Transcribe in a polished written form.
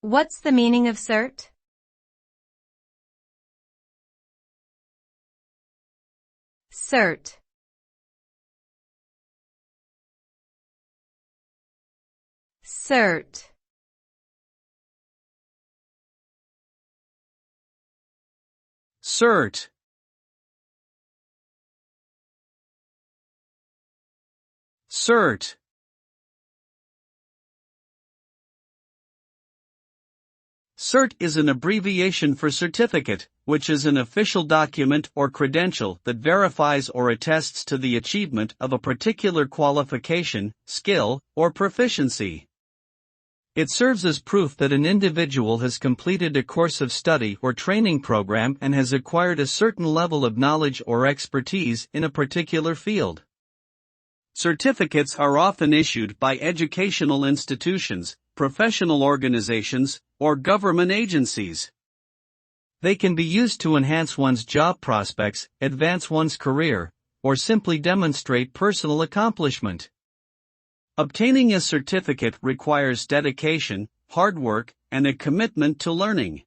What's the meaning of cert? Cert. Cert. Cert. Cert. Cert is an abbreviation for certificate, which is an official document or credential that verifies or attests to the achievement of a particular qualification, skill, or proficiency. It serves as proof that an individual has completed a course of study or training program and has acquired a certain level of knowledge or expertise in a particular field. Certificates are often issued by educational institutions, professional organizations, or government agencies. They can be used to enhance one's job prospects, advance one's career, or simply demonstrate personal accomplishment. Obtaining a certificate requires dedication, hard work, and a commitment to learning.